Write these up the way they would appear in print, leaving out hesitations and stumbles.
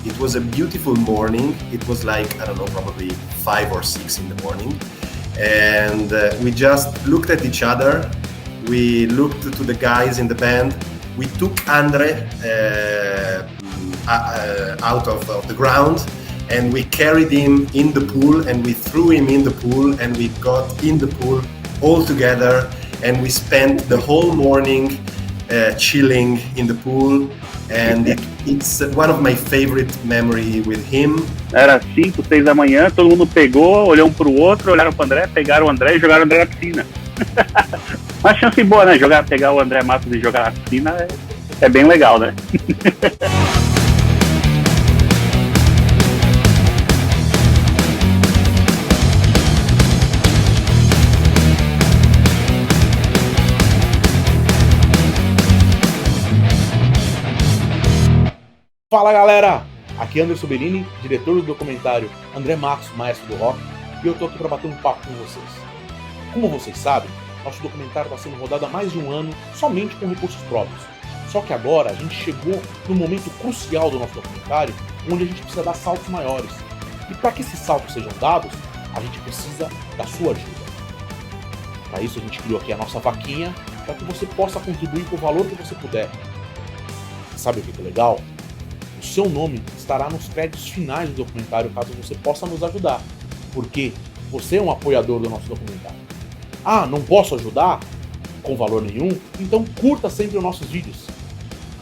It was a beautiful morning. It was like, I don't know, probably 5 or 6 in the morning. And we just looked at each other. We looked to the guys in the band. We took Andre out of the ground, and we carried him in the pool, and we threw him in the pool, and we got in the pool all together, and we spent the whole morning chilling in the pool, and it's one of my favorite memory with him. Era 5, 6 da manhã, todo mundo pegou, olhou um pro outro, olharam pro André, pegaram o André e jogaram o André na piscina. Uma chance boa, né? Pegar o Andre Matos e jogar na piscina é bem legal, né? Fala galera, aqui é André Soberini, diretor do documentário Andre Matos, maestro do rock, e eu tô aqui para bater um papo com vocês. Como vocês sabem, nosso documentário está sendo rodado há mais de um ano somente com recursos próprios. Só que agora a gente chegou no momento crucial do nosso documentário, onde a gente precisa dar saltos maiores. E para que esses saltos sejam dados, a gente precisa da sua ajuda. Para isso a gente criou aqui a nossa vaquinha, para que você possa contribuir com o valor que você puder. Sabe o que é legal? O seu nome estará nos créditos finais do documentário, caso você possa nos ajudar, porque você é um apoiador do nosso documentário. Ah, não posso ajudar com valor nenhum? Então curta sempre os nossos vídeos,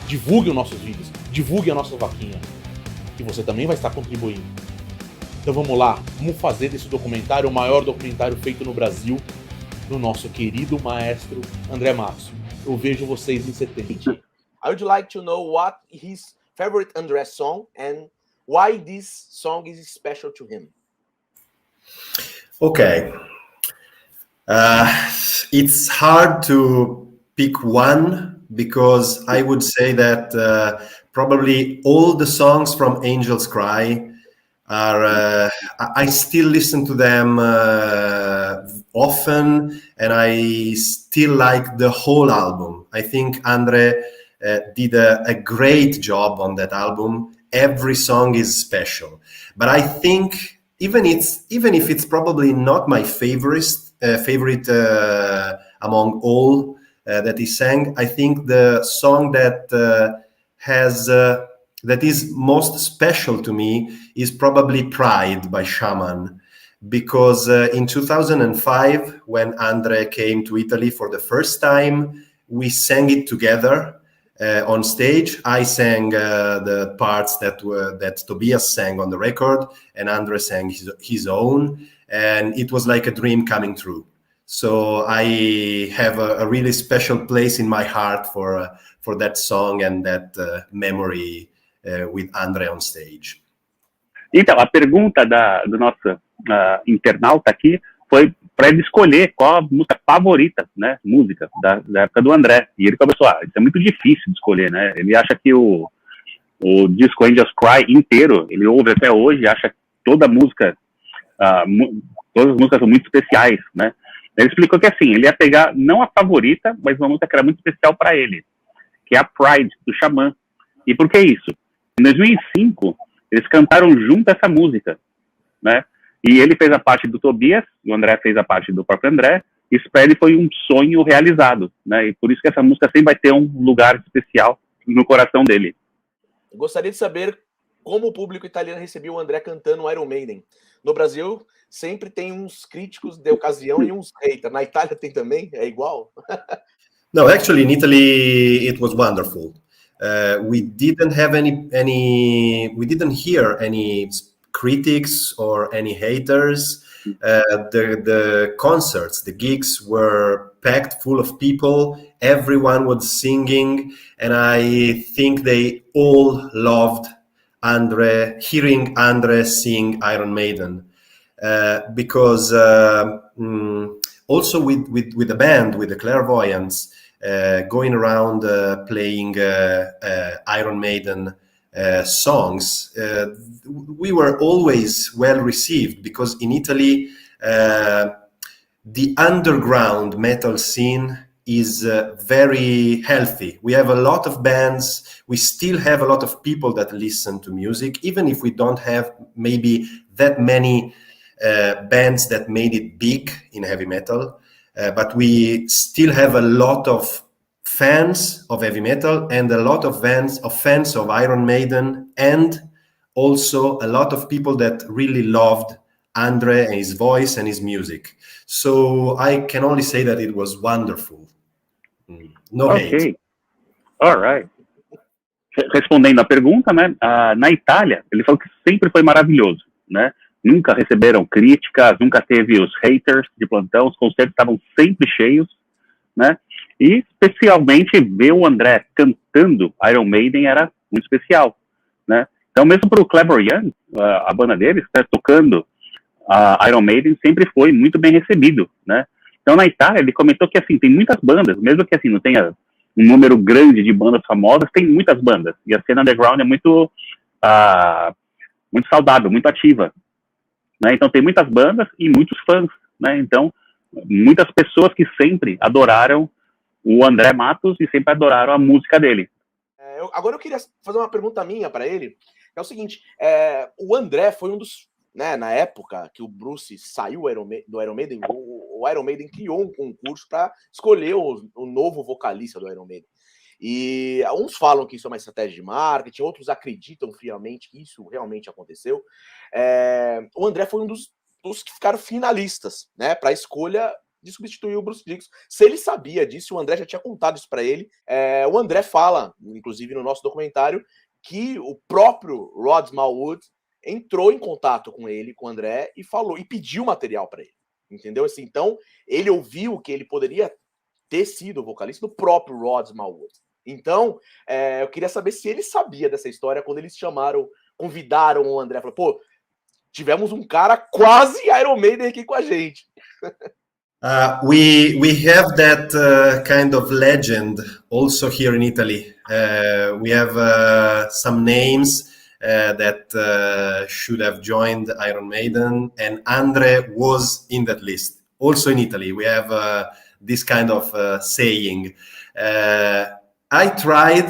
divulgue os nossos vídeos, divulgue a nossa vaquinha, que você também vai estar contribuindo. Então vamos lá, vamos fazer desse documentário o maior documentário feito no Brasil, do nosso querido maestro Andre Matos. Eu vejo vocês em setembro. I would like to know what his favorite Andre song and why this song is special to him. Okay. It's hard to pick one because I would say that probably all the songs from Angels Cry are, I still listen to them often, and I still like the whole album. I think Andre did a great job on that album. Every song is special, but I think even if it's probably not my favorite among all that he sang, I think the song that that is most special to me is probably Pride by Shaman, because in 2005, when Andre came to Italy for the first time, we sang it together on stage. I sang the parts that Tobias sang on the record, and Andre sang his own, and it was like a dream coming true. So I have a really special place in my heart for that song and that memory with Andre on stage. Então, a pergunta do nosso internauta aqui foi para ele escolher qual a música favorita, né, música da época do André. E ele começou, isso é muito difícil de escolher, né? Ele acha que o disco Angels Cry inteiro, ele ouve até hoje, acha que toda música, todas as músicas são muito especiais, né? Ele explicou que assim, ele ia pegar não a favorita, mas uma música que era muito especial para ele, que é a Pride, do Xamã. E por que isso? Em 2005, eles cantaram junto essa música, né? E ele fez a parte do Tobias, o André fez a parte do próprio André. Isso para ele foi um sonho realizado, né? E por isso que essa música sempre vai ter um lugar especial no coração dele. Eu gostaria de saber como o público italiano recebeu o André cantando Iron Maiden. No Brasil, sempre tem uns críticos de ocasião e uns haters. Na Itália tem também? É igual? No, actually, in Italy, it was wonderful. We didn't have we didn't hear any critics or any haters. The concerts, the gigs were packed full of people. Everyone was singing, and I think they all loved hearing Andre sing Iron Maiden, because also with the band, with the Clairvoyants, going around playing Iron Maiden songs, we were always well received, because in Italy the underground metal scene is very healthy. We have a lot of bands. We still have a lot of people that listen to music, even if we don't have maybe that many bands that made it big in heavy metal. But we still have a lot of fans of heavy metal and a lot of fans of Iron Maiden, and also a lot of people that really loved Andre and his voice and his music. So I can only say that it was wonderful. No hate. All right. Respondendo a pergunta, né? Na Itália, ele falou que sempre foi maravilhoso, né? Nunca receberam críticas, nunca teve os haters de plantão, os concertos estavam sempre cheios, né? E especialmente ver o André cantando Iron Maiden era muito especial, né? Então mesmo para o Clairvoyants, a banda deles, tocando Iron Maiden sempre foi muito bem recebido, né? Então, na Itália, ele comentou que, assim, tem muitas bandas, mesmo que, assim, não tenha um número grande de bandas famosas, tem muitas bandas. E a cena underground é muito saudável, muito ativa, né? Então, tem muitas bandas e muitos fãs, né? Então, muitas pessoas que sempre adoraram o Andre Matos e sempre adoraram a música dele. Agora eu queria fazer uma pergunta minha para ele. É o seguinte, o André foi um dos... Né, na época que o Bruce saiu do Iron Maiden, o Iron Maiden criou um concurso para escolher o novo vocalista do Iron Maiden. E uns falam que isso é uma estratégia de marketing, outros acreditam fielmente que isso realmente aconteceu. O André foi um dos que ficaram finalistas, né, para a escolha de substituir o Bruce Dickinson. Se ele sabia disso, o André já tinha contado isso para ele. O André fala, inclusive no nosso documentário, que o próprio Rod Smallwood entrou em contato com ele, com o André, e falou, e pediu material para ele, entendeu? Assim, então, ele ouviu que ele poderia ter sido o vocalista do próprio Rod Smallwood. Então, eu queria saber se ele sabia dessa história quando eles convidaram o André, falou, pô, tivemos um cara quase Iron Maiden aqui com a gente. We have that kind of legend also here in Italy. We have some names that should have joined Iron Maiden, and Andre was in that list. Also in Italy, we have this kind of saying. I tried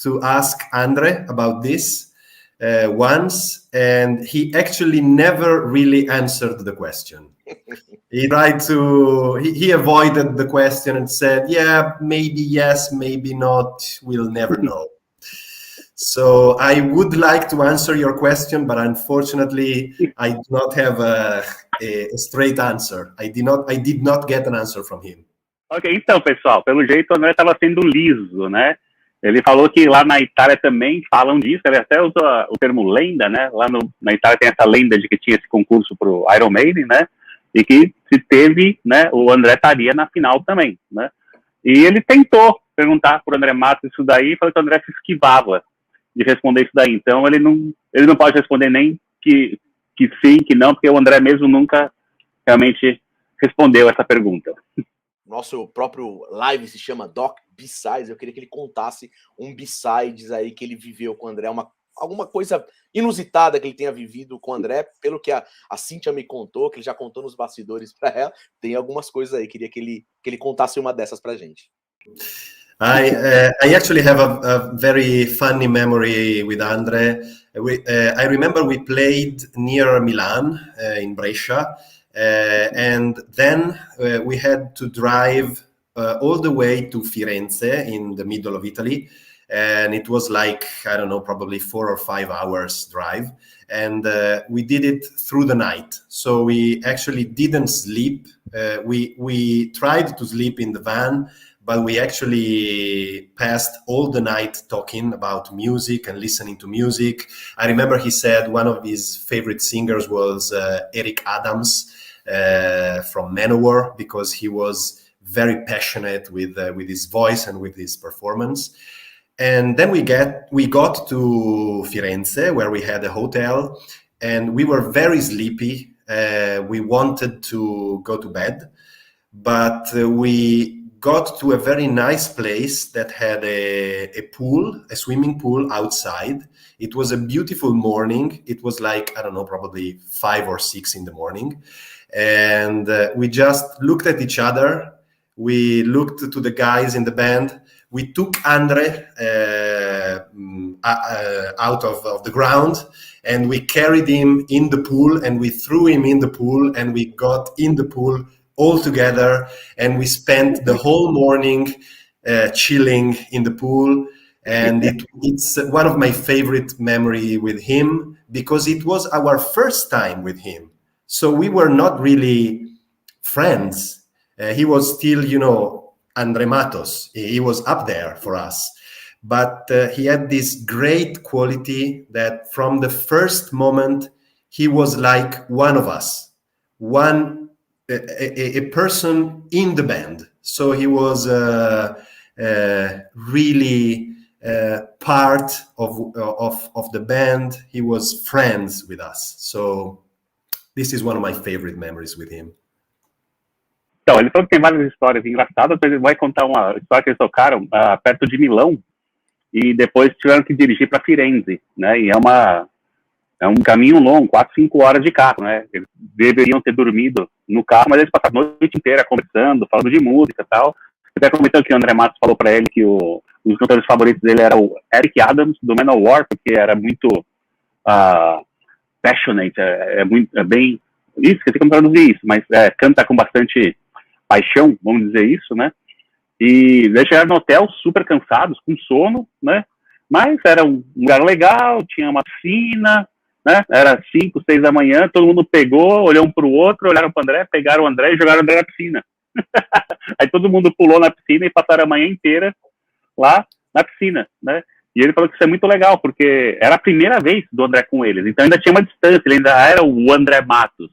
to ask Andre about this once, and he actually never really answered the question. He tried to, he avoided the question and said, yeah, maybe yes, maybe not, we'll never know. So I would like to answer your question, but unfortunately, I do not have a straight answer. I did not get an answer from him. Ok, então, pessoal, pelo jeito o André estava sendo liso, né? Ele falou que lá na Itália também falam disso, ele até usou o termo lenda, né? Lá na Itália tem essa lenda de que tinha esse concurso para o Iron Maiden, né? E que se teve, né, o André estaria na final também, né? E ele tentou perguntar para o Andre Matos isso daí, e falou que o André se esquivava de responder isso daí. Então ele não pode responder nem que sim, que não, porque o André mesmo nunca realmente respondeu essa pergunta. Nosso próprio live se chama Doc B-Sides. Eu queria que ele contasse um B-Sides aí que ele viveu com o André, alguma coisa inusitada que ele tenha vivido com o André, pelo que a Cíntia me contou, que ele já contou nos bastidores para ela. Tem algumas coisas aí, queria que ele contasse uma dessas pra gente. I actually have a very funny memory with Andre. I remember we played near Milan, in Brescia, and then we had to drive all the way to Firenze in the middle of Italy. And it was like, I don't know, probably 4 or 5 hours drive. And we did it through the night. So we actually didn't sleep. We tried to sleep in the van, but we actually passed all the night talking about music and listening to music. I remember he said one of his favorite singers was Eric Adams from Manowar, because he was very passionate with his voice and with his performance. And then we got to Firenze, where we had a hotel, and we were very sleepy. We wanted to go to bed, but we got to a very nice place that had a pool, a swimming pool outside. It was a beautiful morning. It was like, I don't know, probably 5 or 6 in the morning. And we just looked at each other. we looked to the guys in the band. We took Andre out of the ground, and we carried him in the pool, and we threw him in the pool, and we got in the pool all together, and we spent the whole morning chilling in the pool. And it's one of my favorite memory with him, because it was our first time with him. So we were not really friends. He was still, you know, Andre Matos. He was up there for us. But he had this great quality that from the first moment, he was like one of us, a person in the band. So he was really part of the band. He was friends with us. So this is one of my favorite memories with him. Então, ele falou que tem várias histórias engraçadas, mas ele vai contar uma história que eles tocaram perto de Milão, e depois tiveram que dirigir para Firenze, né? E é um caminho longo, 4, 5 horas de carro, né? Eles deveriam ter dormido no carro, mas eles passaram a noite inteira conversando, falando de música e tal. Até comentou que o Andre Matos falou para ele que os cantores favoritos dele era o Eric Adams, do Manowar, porque era muito passionate, é bem... Isso, esqueci como traduzir isso, mas canta com bastante paixão, vamos dizer isso, né? E eles chegaram no hotel super cansados, com sono, né? Mas era um lugar legal, tinha uma piscina, né? Era 5, 6 da manhã, todo mundo pegou, olhou um para o outro, olharam para o André, pegaram o André e jogaram o André na piscina. Aí todo mundo pulou na piscina e passaram a manhã inteira lá na piscina, né? E ele falou que isso é muito legal, porque era a primeira vez do André com eles, então ainda tinha uma distância, ele ainda era o Andre Matos.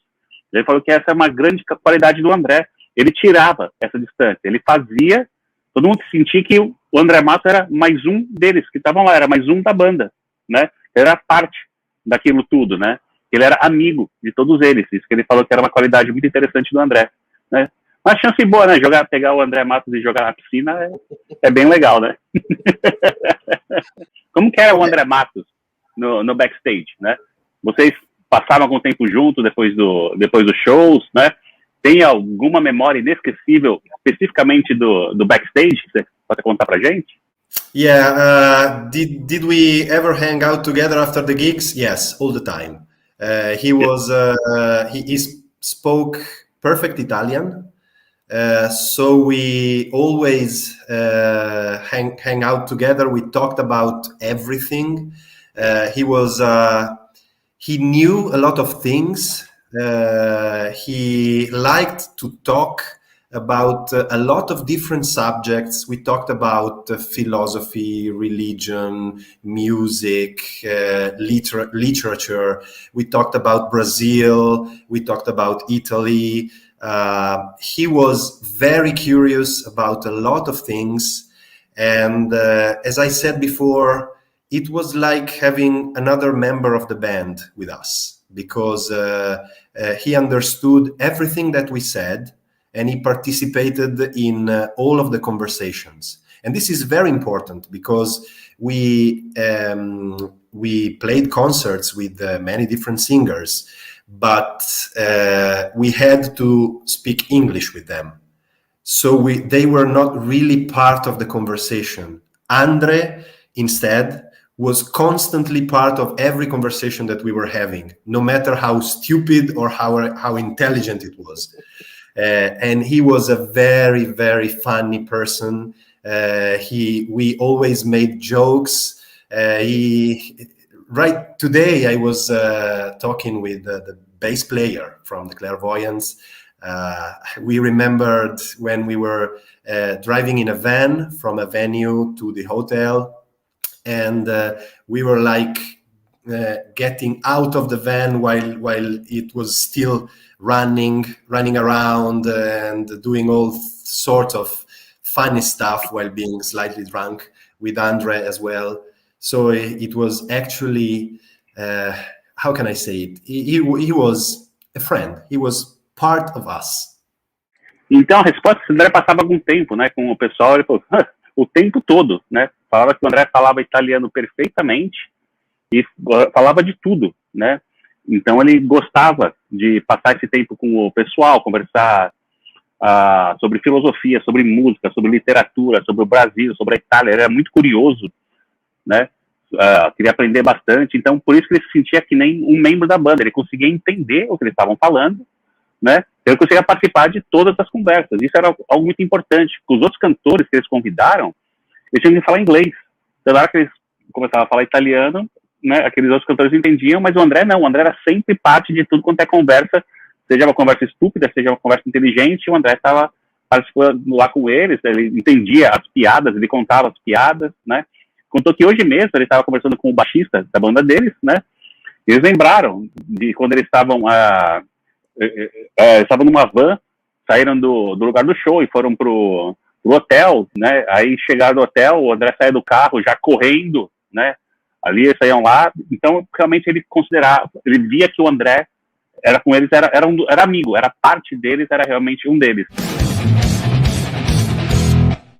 Ele falou que essa é uma grande qualidade do André. Ele tirava essa distância, ele fazia todo mundo sentir que o Andre Matos era mais um deles que estavam lá, era mais um da banda, né? Ele era parte daquilo tudo, né? Ele era amigo de todos eles, isso que ele falou que era uma qualidade muito interessante do André, né? Uma chance boa, né? Pegar o Andre Matos e jogar na piscina é bem legal, né? Como que era o Andre Matos no backstage, né? Vocês passaram algum tempo junto depois dos shows, né? Tem alguma memória inesquecível, especificamente do backstage, que você pode contar pra gente? Yeah, did we ever hang out together after the gigs? Yes, all the time. He spoke perfect Italian, so we always hang out together. We talked about everything. He knew a lot of things. He liked to talk about a lot of different subjects. We talked about philosophy, religion, music, literature. We talked about Brazil. We talked about Italy. He was very curious about a lot of things. And as I said before, it was like having another member of the band with us, because he understood everything that we said, and he participated in all of the conversations. And this is very important, because we played concerts with many different singers, but we had to speak English with them. So they were not really part of the conversation. Andre, instead, was constantly part of every conversation that we were having, no matter how stupid or how intelligent it was. And he was a very, very funny person. We always made jokes. Right today, I was talking with the bass player from the Clairvoyants. We remembered when we were driving in a van from a venue to the hotel, and we were like getting out of the van while it was still running around and doing all sorts of funny stuff while being slightly drunk, with Andre as well. So it was actually, how can I say it? He was a friend. He was part of us. Então a resposta é que o André passava algum tempo, né, com o pessoal. Ele falou, o tempo todo, né? Falava que o André falava italiano perfeitamente e falava de tudo, né? Então ele gostava de passar esse tempo com o pessoal, conversar sobre filosofia, sobre música, sobre literatura, sobre o Brasil, sobre a Itália. Ele era muito curioso, né? Queria aprender bastante. Então, por isso que ele se sentia que nem um membro da banda. Ele conseguia entender o que eles estavam falando, né? Ele conseguia participar de todas as conversas. Isso era algo muito importante. Os outros cantores que eles convidaram, eles tinham que falar inglês. Então, na hora que eles começavam a falar italiano, né, aqueles outros cantores entendiam, mas o André não. O André era sempre parte de tudo quanto é conversa, seja uma conversa estúpida, seja uma conversa inteligente. O André estava participando lá com eles, ele entendia as piadas, ele contava as piadas, né? Contou que hoje mesmo ele estava conversando com o baixista da banda deles, né? E eles lembraram de quando eles estavam numa van, saíram do lugar do show e foram pro hotel, né? Aí chegaram no hotel, o André saiu do carro já correndo, né? Ali eles saíam lá. Então realmente ele considerava, ele via que o André era com eles, era amigo, era parte deles, era realmente um deles.